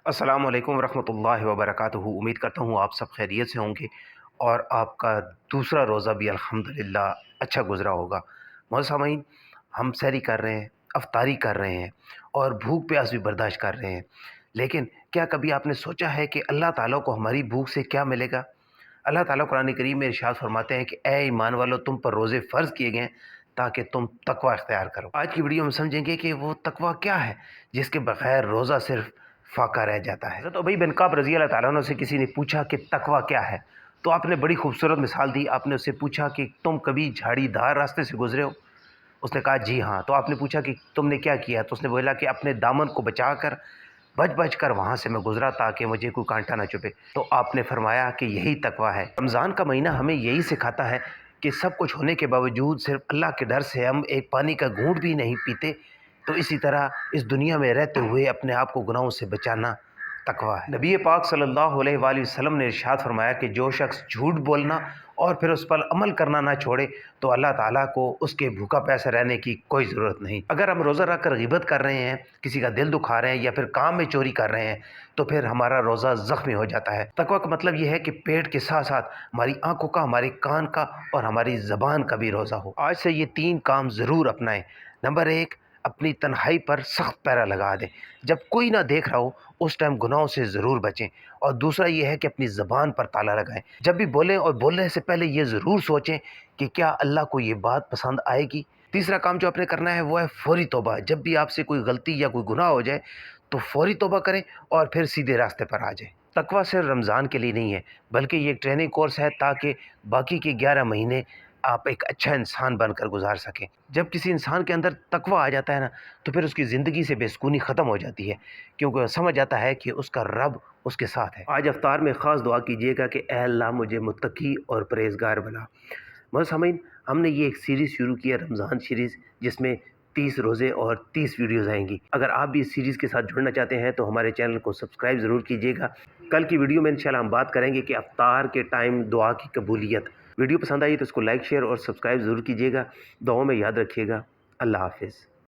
अस्सलामु अलैकुम वरहमतुल्लाहि वबरकातुहू। उम्मीद करता हूँ आप सब खैरियत से होंगे और आपका दूसरा रोज़ा भी अल्हम्दुलिल्लाह अच्छा गुज़रा होगा। मोहतरम सामीन, हम सहरी कर रहे हैं, अफ्तारी कर रहे हैं और भूख प्यास भी बर्दाश्त कर रहे हैं। लेकिन क्या कभी आपने सोचा है कि अल्लाह ताला को हमारी भूख से क्या मिलेगा? अल्लाह ताला कुरान करीम में इरशाद फरमाते हैं कि ए ईमान वालों, तुम पर रोज़े फ़र्ज़ किए गए हैं ताकि तुम तकवा इख्तियार करो। आज की वीडियो में समझेंगे कि वो तकवा क्या है जिसके बगैर रोज़ा सिर्फ फाका रह जाता है। हज़रत उबई बिन कअब रज़ी अल्लाह ताला अन्हु से किसी ने पूछा कि तकवा क्या है, तो आपने बड़ी खूबसूरत मिसाल दी। आपने उससे पूछा कि तुम कभी झाड़ीदार रास्ते से गुजरे हो? उसने कहा जी हाँ। तो आपने पूछा कि तुमने क्या किया? तो उसने बोला कि अपने दामन को बचा कर बच बच कर वहाँ से मैं गुजरा ताकि मुझे कोई कांटा ना चुभे। तो आपने फरमाया कि यही तकवा है। रमज़ान का महीना हमें यही सिखाता है कि सब कुछ होने के बावजूद सिर्फ अल्लाह के डर से हम एक पानी का घूंट भी नहीं पीते। तो इसी तरह इस दुनिया में रहते हुए अपने आप को गुनाहों से बचाना तकवा है। नबी पाक सल्लल्लाहु अलैहि वसल्लम ने इरशाद फरमाया कि जो शख्स झूठ बोलना और फिर उस पर अमल करना ना छोड़े तो अल्लाह ताला को उसके भूखा प्यासा रहने की कोई ज़रूरत नहीं। अगर हम रोज़ा रख कर गिबत कर रहे हैं, किसी का दिल दुखा रहे हैं या फिर काम में चोरी कर रहे हैं, तो फिर हमारा रोज़ा ज़ख्मी हो जाता है। तकवा का मतलब यह है कि पेट के साथ साथ हमारी आंखों का, हमारे कान का और हमारी ज़बान का भी रोज़ा हो। आज से ये 3 काम ज़रूर अपनाएं। नंबर 1, अपनी तन्हाई पर सख्त पैरा लगा दें। जब कोई ना देख रहा हो उस टाइम गुनाहों से ज़रूर बचें। और दूसरा ये है कि अपनी ज़बान पर ताला लगाएं। जब भी बोलें और बोलने से पहले ये ज़रूर सोचें कि क्या अल्लाह को ये बात पसंद आएगी। तीसरा काम जो आपने करना है वो है फ़ौरी तौबा। जब भी आपसे कोई गलती या कोई गुनाह हो जाए तो फ़ौरी तौबा करें और फिर सीधे रास्ते पर आ जाएं। तकवा सिर्फ रमज़ान के लिए नहीं है, बल्कि ये एक ट्रेनिंग कोर्स है ताकि बाकी के 11 महीने आप एक अच्छा इंसान बनकर गुजार सकें। जब किसी इंसान के अंदर तकवा आ जाता है ना, तो फिर उसकी ज़िंदगी से बेसुकूनी ख़त्म हो जाती है, क्योंकि वो समझ आता है कि उसका रब उसके साथ है। आज अफ्तार में ख़ास दुआ कीजिएगा कि ए अल्लाह मुझे मुत्तकी और परहेज़गार बना। मोहतरम सामीन, हमने ये एक सीरीज़ शुरू की है, रमज़ान सीरीज़, जिसमें 30 रोज़े और 30 वीडियोज़ आएंगी। अगर आप भी इस सीरीज़ के साथ जुड़ना चाहते हैं तो हमारे चैनल को सब्सक्राइब ज़रूर कीजिएगा। कल की वीडियो में इंशाल्लाह हम बात करेंगे कि अफ्तार के टाइम दुआ की कबूलियत। वीडियो पसंद आई तो इसको लाइक, शेयर और सब्सक्राइब ज़रूर कीजिएगा। दुआओं में याद रखिएगा। अल्लाह हाफ़िज़।